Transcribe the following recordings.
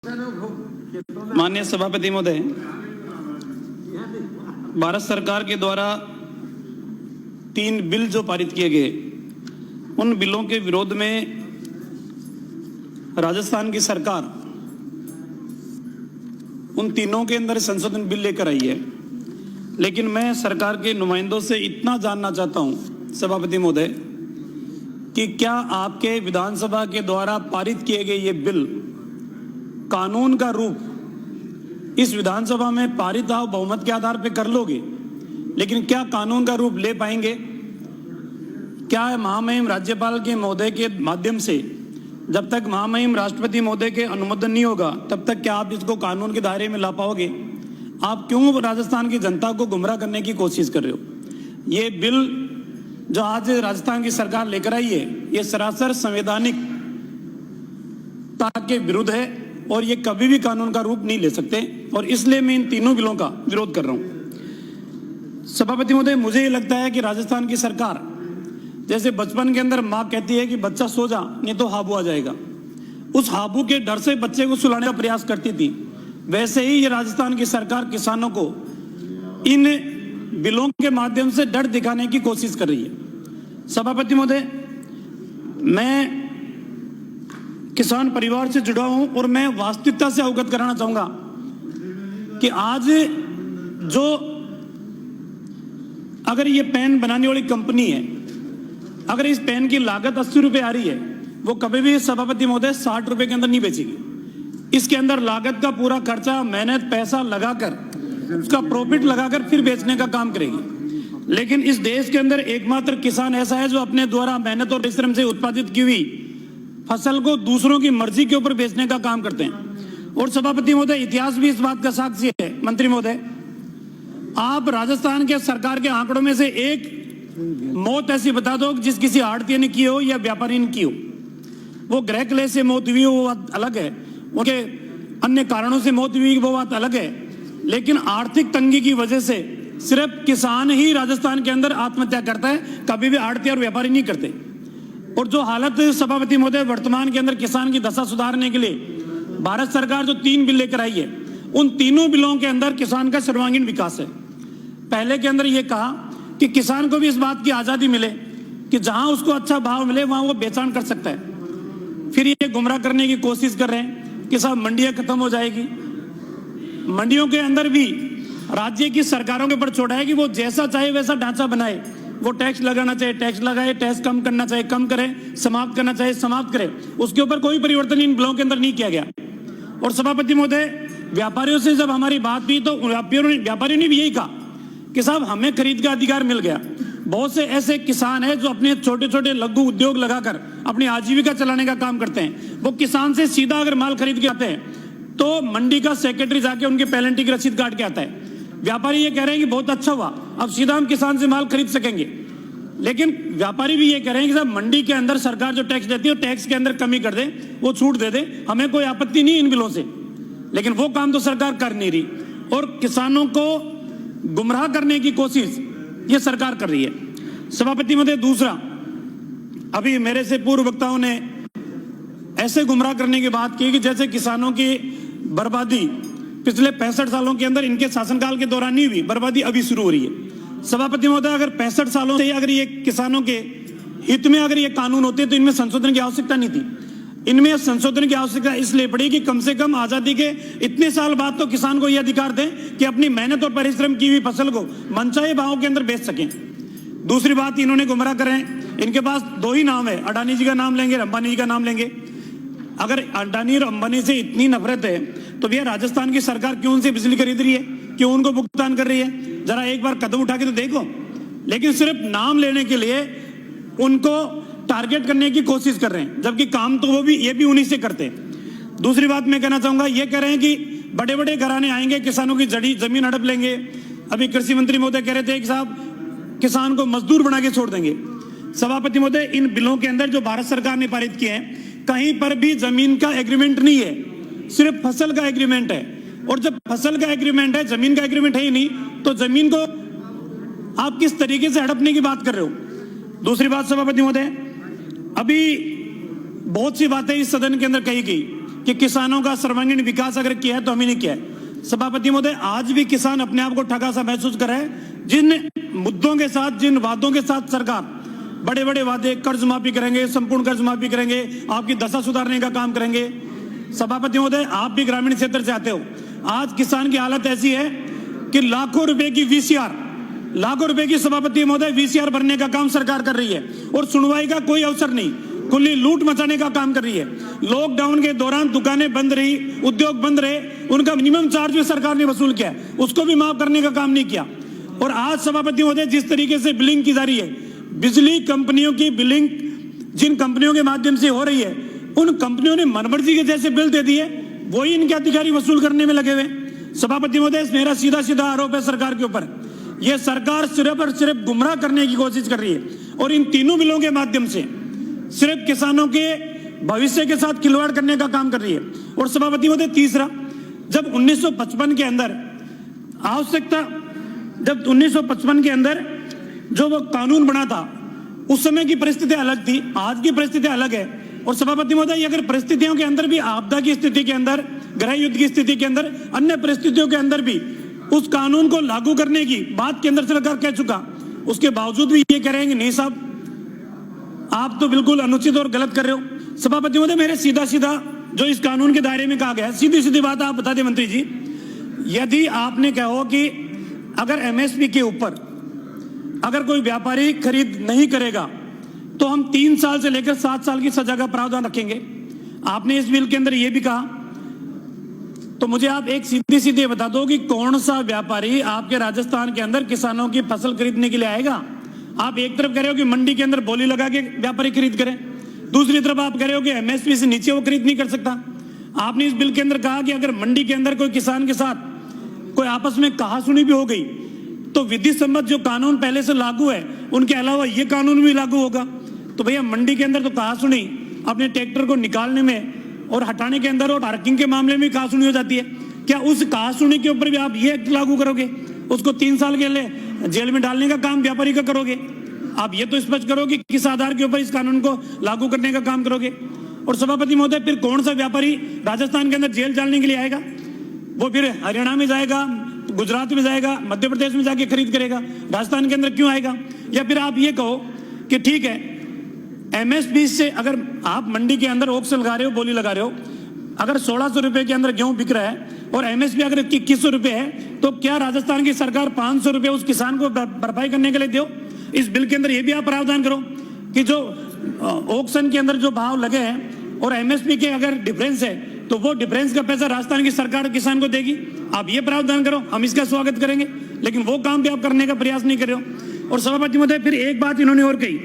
माननीय सभापति महोदय, भारत सरकार के द्वारा 3 बिल जो पारित किए गए, उन बिलों के विरोध में राजस्थान की सरकार उन तीनों के अंदर संशोधन बिल लेकर आई है। लेकिन मैं सरकार के नुमाइंदों से इतना जानना चाहता हूं सभापति महोदय कि क्या आपके विधानसभा के द्वारा पारित किए गए ये बिल कानून का रूप इस विधानसभा में पारित आप बहुमत के आधार पर कर लोगे, लेकिन क्या कानून का रूप ले पाएंगे? क्या महामहिम राज्यपाल के महोदय के माध्यम से जब तक महामहिम राष्ट्रपति महोदय के अनुमोदन नहीं होगा तब तक क्या आप इसको कानून के दायरे में ला पाओगे? आप क्यों राजस्थान की जनता को गुमराह करने की कोशिश कर रहे हो? ये बिल जो आज राजस्थान की सरकार लेकर आई है, ये सरासर संवैधानिकता के विरुद्ध है और ये कभी भी कानून का रूप नहीं ले सकते, और इसलिए मैं इन तीनों बिलों का विरोध कर रहा हूं। सभापति महोदय, मुझे ये लगता है कि राजस्थान की सरकार जैसे बचपन के अंदर माँ कहती है कि बच्चा सो जा नहीं तो हाबू आ जाएगा, उस हाबू के डर से बच्चे को सुलाने का प्रयास करती थी, वैसे ही ये राजस्थान की सरकार किसानों को इन बिलों के माध्यम से डर दिखाने की कोशिश कर रही है। सभापति महोदय, मैं किसान परिवार से जुड़ा हूं और मैं वास्तविकता से अवगत कराना चाहूंगा कि आज जो अगर ये पेन बनाने वाली कंपनी है, अगर इस पेन की लागत 80 रुपए आ रही है, वो कभी भी सभापति महोदय 60 रुपए के अंदर नहीं बेचेगी। इसके अंदर लागत का पूरा खर्चा, मेहनत, पैसा लगाकर, उसका प्रॉफिट लगाकर फिर बेचने का काम करेगी। लेकिन इस देश के अंदर एकमात्र किसान ऐसा है जो अपने द्वारा मेहनत और परिश्रम से उत्पादित की हुई फसल को दूसरों की मर्जी के ऊपर बेचने का काम करते हैं। और सभापति महोदय, इतिहास भी इस बात का साक्षी है। मंत्री महोदय, आप राजस्थान के सरकार के आंकड़ों में से एक मौत ऐसी बता दो जिस किसी आड़ती ने की हो या व्यापारी ने की हो। वो गृह क्लेश से मौत हुई हो वो बात अलग है, उनके अन्य कारणों से मौत हुई वो बात अलग है, लेकिन आर्थिक तंगी की वजह से सिर्फ किसान ही राजस्थान के अंदर आत्महत्या करता है, कभी भी आड़ती और व्यापारी नहीं करते। और जो हालत सभापति महोदय वर्तमान के अंदर किसान की दशा सुधारने के लिए भारत सरकार जो 3 बिल लेकर आई है, उन तीनों बिलों के अंदर किसान का सर्वांगीण विकास है। पहले के अंदर यह कहा कि किसान को भी इस बात की आजादी मिले कि जहां उसको अच्छा भाव मिले वहां वो बेचान कर सकता है। फिर ये गुमराह करने की कोशिश कर रहे हैं कि साहब मंडियां खत्म हो जाएगी। मंडियों के अंदर भी राज्य की सरकारों के ऊपर छोड़ा है कि वो जैसा चाहे वैसा ढांचा बनाए। वो टैक्स लगाना चाहे टैक्स लगाए, टैक्स कम करना चाहे कम करे, समाप्त करना चाहे समाप्त करे, उसके ऊपर कोई परिवर्तन इन बिलों के अंदर नहीं किया गया। और सभापति महोदय, व्यापारियों से जब हमारी बात हुई तो व्यापारियों ने भी यही कहा कि साहब हमें खरीद का अधिकार मिल गया। बहुत से ऐसे किसान हैं जो अपने छोटे छोटे लघु उद्योग लगाकर अपनी आजीविका चलाने का काम करते हैं। वो किसान से सीधा अगर माल खरीद के आते हैं तो मंडी का सेक्रेटरी जाके उनके पेनल्टी की रसीद काट के आता है। व्यापारी ये कह रहे हैं कि बहुत अच्छा हुआ, अब सीधा हम किसान से माल खरीद सकेंगे। लेकिन व्यापारी भी ये कह रहे हैं कि साहब मंडी के अंदर सरकार जो टैक्स देती है टैक्स के अंदर कमी कर दे, वो छूट दे दे, हमें कोई आपत्ति नहीं इन बिलों से। लेकिन वो काम तो सरकार कर नहीं रही और किसानों को गुमराह करने की कोशिश ये सरकार कर रही है। सभापति महोदय, दूसरा, अभी मेरे से पूर्व वक्ताओं ने ऐसे गुमराह करने की बात की कि जैसे किसानों की बर्बादी पिछले 65 सालों के अंदर इनके शासनकाल के दौरान नहीं हुई, बर्बादी अभी शुरू हो रही है। सभापति महोदय, अगर 65 सालों से अगर ये किसानों के हित में अगर ये कानून होते तो इनमें संशोधन की आवश्यकता नहीं थी। इनमें संशोधन की आवश्यकता इसलिए पड़ी कि कम से कम आजादी के इतने साल बाद तो किसान को यह अधिकार दें कि अपनी मेहनत और परिश्रम की हुई फसल को मनचाहे भाव के अंदर बेच सकें। दूसरी बात, इन्होंने गुमराह करें, इनके पास 2 ही नाम है, अडानी जी का नाम लेंगे, अंबानी जी का नाम लेंगे। अगर अडानी और अंबानी से इतनी नफरत है तो भैया राजस्थान की सरकार क्यों उनसे बिजली खरीद रही है, क्यों उनको भुगतान कर रही है? जरा एक बार कदम उठा के तो देखो। लेकिन सिर्फ नाम लेने के लिए उनको टारगेट करने की कोशिश कर रहे हैं, जबकि काम तो ये भी उन्हीं से करते हैं। दूसरी बात मैं कहना चाहूंगा, ये कह रहे हैं कि बड़े बड़े घराने आएंगे, किसानों की जमीन हड़प लेंगे। अभी कृषि मंत्री महोदय कह रहे थे कि साहब किसान को मजदूर बना के छोड़ देंगे। सभापति महोदय, इन बिलों के अंदर जो भारत सरकार ने पारित किए हैं, कहीं पर भी जमीन का एग्रीमेंट नहीं है, सिर्फ फसल का एग्रीमेंट है। और जब फसल का एग्रीमेंट है, जमीन का एग्रीमेंट है ही नहीं, तो जमीन को आप किस तरीके से हड़पने की बात कर रहे हो? दूसरी बात सभापति महोदय, अभी बहुत सी बातें इस सदन के अंदर कही गई कि किसानों का सर्वांगीण विकास अगर किया है तो हमने नहीं किया है। सभापति महोदय, आज भी किसान अपने आप को ठगा सा महसूस कर रहा है। जिन मुद्दों के साथ, जिन वादों के साथ सरकार बड़े बड़े वादे, कर्ज माफी करेंगे, संपूर्ण कर्ज माफी करेंगे, आपकी दशा सुधारने का काम करेंगे। सभापति महोदय, आप भी ग्रामीण क्षेत्र से आते हो। आज किसान की हालत ऐसी है कि लाखों रुपए की वीसीआर, लाखों रुपए की सभापति महोदय वीसीआर भरने का काम सरकार कर रही है और सुनवाई का कोई अवसर नहीं, खुली लूट मचाने का काम कर रही है। लॉकडाउन के दौरान दुकानें बंद रही, उद्योग बंद रहे, उनका मिनिमम चार्ज भी सरकार ने वसूल किया, उसको भी माफ करने का काम नहीं किया। और आज सभापति महोदय, जिस तरीके से बिलिंग की जा रही है, बिजली कंपनियों की बिलिंग जिन कंपनियों के माध्यम से हो रही है, उन कंपनियों ने मनमर्जी के जैसे बिल दे दिए, वही इनके अधिकारी वसूल करने में लगे हुए। सभापति महोदय, मेरा सीधा सीधा आरोप है सरकार के ऊपर, यह सरकार सिर्फ और सिर्फ गुमराह करने की कोशिश कर रही है और इन तीनों बिलों के माध्यम से सिर्फ किसानों के भविष्य के साथ खिलवाड़ करने का काम कर रही है। और सभापति महोदय, तीसरा, जब 1955 के अंदर आवश्यकता, जब 1955 के अंदर जो वो कानून बना था, उस समय की परिस्थितियां अलग थी, आज की परिस्थितियां अलग है। और सभापति महोदय, अगर परिस्थितियों के अंदर भी, आपदा की स्थिति के अंदर, गृह युद्ध की स्थिति के अंदर, अन्य परिस्थितियों के अंदर भी उस कानून को लागू करने की बात केंद्र सरकार कह चुका, उसके बावजूद भी ये कह रहे हैं कि नहीं साहब, आप तो बिल्कुल अनुचित और गलत कर रहे हो। सभापति महोदय, मेरे सीधा सीधा जो इस कानून के दायरे में कहा गया है, सीधी सीधी बात आप बता दें मंत्री जी, यदि आपने कहो कि अगर एमएसपी के ऊपर अगर कोई व्यापारी खरीद नहीं करेगा तो हम 3 साल से लेकर 7 साल की सजा का प्रावधान रखेंगे। आपने इस बिल के अंदर यह भी कहा, तो मुझे आप एक सीधी सीधी बता दो कि कौन सा व्यापारी आपके राजस्थान के अंदर किसानों की फसल खरीदने के लिए आएगा। आप एक तरफ कह रहे हो कि मंडी के अंदर बोली लगा के व्यापारी खरीद करें, दूसरी तरफ आप कह रहे हो कि एमएसपी से नीचे वो खरीद नहीं कर सकता। आपने इस बिल के अंदर कहा कि अगर मंडी के अंदर कोई किसान के साथ कोई आपस में कहासुनी भी हो गई तो विधि सम्मत जो कानून पहले से लागू है उनके अलावा ये कानून भी लागू होगा। तो भैया, मंडी के अंदर तो कहासुनी अपने ट्रैक्टर को निकालने में और हटाने के अंदर और पार्किंग के मामले में कहासुनी हो जाती है, क्या उस कहासुनी के ऊपर भी आप ये एक्ट लागू करोगे? उसको 3 साल के लिए जेल में डालने का काम व्यापारी का करोगे? आप ये तो स्पष्ट करो कि किस आधार के ऊपर इस कानून को लागू करने का काम करोगे। और सभापति महोदय, फिर कौन सा व्यापारी राजस्थान के अंदर जेल डालने के लिए आएगा? वो फिर हरियाणा में जाएगा, गुजरात में जाएगा, मध्य प्रदेश में जाके खरीद करेगा, राजस्थान के अंदर क्यों आएगा? या फिर आप ये कहो कि ठीक है, एमएसपी से अगर आप मंडी के अंदर ऑक्शन लगा रहे हो, बोली लगा रहे हो, अगर 1600 रुपए के अंदर गेहूं बिक रहा है और एमएसपी अगर 2100 रुपए है, तो क्या राजस्थान की सरकार 500 रुपए उस किसान को भरपाई करने के लिए दो? इस बिल के अंदर ये भी आप प्रावधान करो कि जो ऑक्शन के अंदर जो भाव लगे हैं और एमएसपी के अगर डिफरेंस है तो वो डिफरेंस का पैसा राजस्थान की सरकार किसान को देगी। आप ये प्रावधान करो, हम इसका स्वागत करेंगे, लेकिन वो काम भी आप करने का प्रयास नहीं कर रहे हो। और सभापति महोदय, फिर एक बात इन्होंने और कही,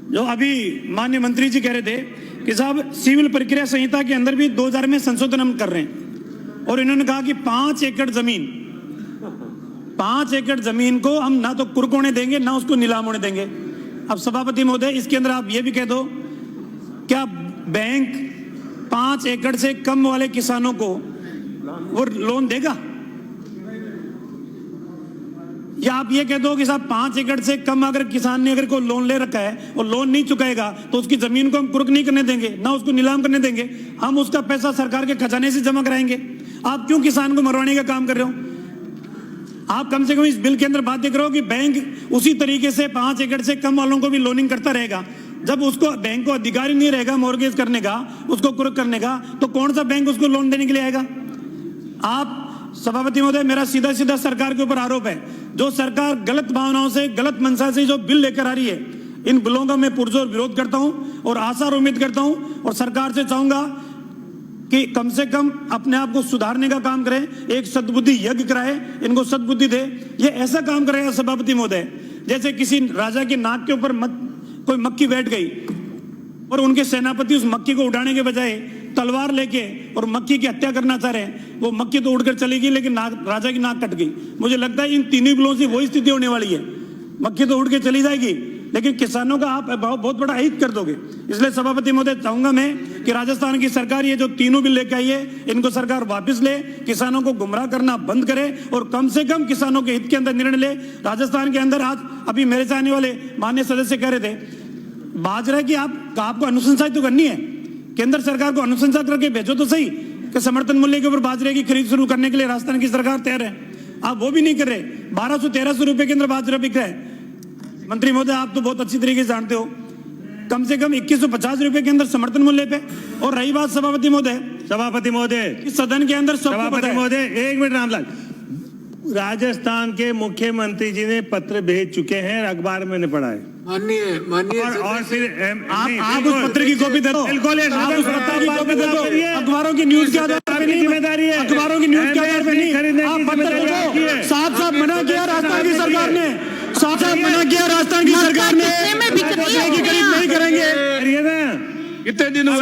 जो अभी माननीय मंत्री जी कह रहे थे कि साहब सिविल प्रक्रिया संहिता के अंदर भी 2000 में संशोधन हम कर रहे हैं, और इन्होंने कहा कि 5 एकड़ जमीन को हम ना तो कुर्क होने देंगे ना उसको नीलाम होने देंगे। अब सभापति महोदय, इसके अंदर आप ये भी कह दो, क्या बैंक 5 एकड़ से कम वाले किसानों को वो लोन देगा? या आप ये कह दो कि साहब 5 एकड़ से कम अगर किसान ने अगर कोई लोन ले रखा है और लोन नहीं चुकाएगा तो उसकी जमीन को हम कुर्क नहीं करने देंगे, ना उसको नीलाम करने देंगे, हम उसका पैसा सरकार के खजाने से जमा कराएंगे। आप क्यों किसान को मरवाने का काम कर रहे हो? आप कम से कम इस बिल के अंदर बात करो कि बैंक उसी तरीके से 5 एकड़ से कम वालों को भी लोनिंग करता रहेगा। जब उसको बैंक को अधिकार नहीं रहेगा मॉर्गेज करने का, उसको कुर्क करने का, तो कौन सा बैंक उसको लोन देने के लिए आएगा? आप सभापति महोदय, मेरा सीधा सीधा सरकार के ऊपर आरोप है, जो सरकार गलत भावनाओं से, गलत मंशा से जो बिल लेकर आ रही है, इन बिलों का मैं पुरजोर विरोध करता हूं और आशा और उम्मीद करता हूं और सरकार से चाहूंगा कि कम से कम अपने आप को सुधारने का काम करें, एक सद्बुद्धि यज्ञ कराए, इनको सद्बुद्धि दे। ये ऐसा काम करेगा सभापति महोदय जैसे किसी राजा के नाक के ऊपर कोई मक्खी बैठ गई और उनके सेनापति उस मक्खी को उड़ाने के बजाय तलवार लेके और मक्खी की हत्या करना चाह रहे हैं। वो मक्खी तो उड़कर चली गई लेकिन राजा की नाक कट गई। मुझे लगता है इन तीनों बिलों से वही स्थिति होने वाली है, मक्खी तो उड़ के चली जाएगी लेकिन किसानों का आप बहुत बड़ा हित कर दोगे। इसलिए सभापति महोदय, चाहूंगा मैं कि राजस्थान की सरकार ये जो तीनों बिल लेकर आई है, इनको सरकार वापस ले, किसानों को गुमराह करना बंद करे और कम से कम किसानों के हित के अंदर निर्णय ले। राजस्थान के अंदर आज अभी मेरे चाहने वाले माननीय सदस्य कह रहे थे, बाजरा की आपको अनुशंसा तो करनी है केंद्र सरकार को अनुशंसा करके भेजो तो सही कि समर्थन मूल्य के ऊपर बाजरे की खरीद शुरू करने के लिए राजस्थान की सरकार तैयार है। आप वो भी नहीं कर रहे। 1200-1300 रुपए के अंदर बाजरा बिक रहा है। मंत्री महोदय, आप तो बहुत अच्छी तरीके से जानते हो, कम से कम 2150 रुपए के अंदर समर्थन मूल्य पे। और रही बात सभापति महोदय, इस सदन के अंदर सभापति महोदय, एक मिनट रामलाल, राजस्थान के मुख्यमंत्री जी ने पत्र भेज चुके हैं, अखबार में मैंने पढ़ा है। माननीय और फिर आप उस पत्र की कॉपी दे दो। बिल्कुल, आप उस पत्र की कॉपी दे दो। अखबारों की न्यूज के आधार पर नहीं, जिम्मेदारी है, अखबारों की न्यूज के आधार पर नहीं, आप पत्र देखो। साफ साफ मना किया राजस्थान की सरकार ने, साफ साफ मना किया राजस्थान की सरकार ने की खरीद नहीं करेंगे। कितने दिन हुए?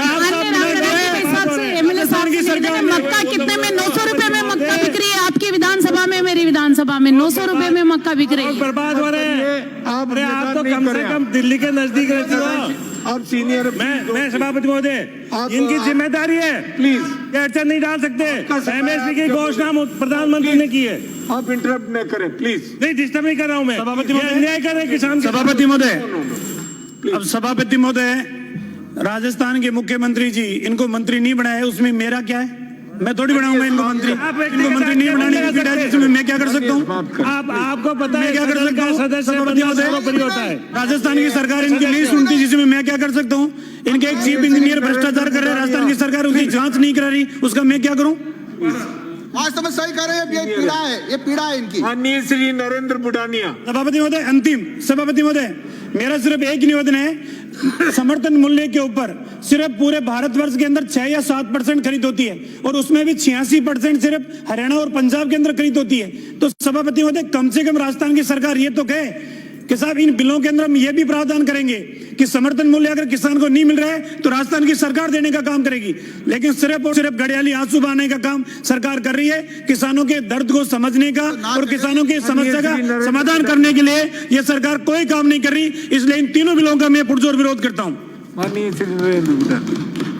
राजस्थान की सरकार ने मक्का कितने में? 900 रुपए में मक्का बिक रही है आपकी विधानसभा में, मेरी विधानसभा में 900 रुपए में मक्का बिक रही है। बर्बाद हो रहे हैं। आप तो कम से कम दिल्ली के नजदीक रहते हो। आप सीनियर, मैं सभापति महोदय, इनकी जिम्मेदारी है, प्लीज अड़चन नहीं डाल सकते। एमएसपी की घोषणा प्रधानमंत्री ने की है। आप इंटरप्ट न करें प्लीज। नहीं, डिस्टर्ब नहीं कर रहा हूँ मैं। सभापति महोदय, अन्याय कर रहे किसान। सभापति महोदय, अब सभापति महोदय, राजस्थान के मुख्यमंत्री जी इनको मंत्री नहीं बनाए, उसमें मेरा क्या है? मैं थोड़ी बनाऊंगा इनको मंत्री। इनको मंत्री नहीं बनाने की पीड़ा है, इसमें मैं क्या कर सकता हूँ? आपको पता है क्या कर सकता हूँ? सदस्य होता है। राजस्थान की सरकार इनकी नहीं सुनती, जिसमें मैं क्या कर सकता हूँ? इनके एक चीफ इंजीनियर भ्रष्टाचार कर रहे हैं, राजस्थान की सरकार उसकी जांच नहीं करा रही, उसका मैं क्या करूँ? वास्तव में सही कह रहे हैं, ये पीड़ा है, ये पीड़ा है इनकी। माननीय श्री नरेंद्र बुढ़ानिया। सभापति महोदय, अंतिम सभापति महोदय, मेरा सिर्फ एक निवेदन है। समर्थन मूल्य के ऊपर सिर्फ पूरे भारतवर्ष के अंदर 6 या 7% खरीद होती है, और उसमें भी 86% सिर्फ हरियाणा और पंजाब के अंदर खरीद होती है। तो सभापति महोदय, कम से कम राजस्थान की सरकार ये तो कहे कि साहब इन बिलों के अंदर हम ये भी प्रावधान करेंगे कि समर्थन मूल्य अगर किसान को नहीं मिल रहा है तो राजस्थान की सरकार देने का काम करेगी। लेकिन सिर्फ और सिर्फ घड़ियाली आंसू बहाने का काम सरकार कर रही है। किसानों के दर्द को समझने का और किसानों की समस्या का समाधान करने के लिए ये सरकार कोई काम नहीं कर रही। इसलिए इन तीनों बिलों का मैं पुरजोर विरोध करता हूँ। माननीय श्री नरेंद्र बुढ़ानिया।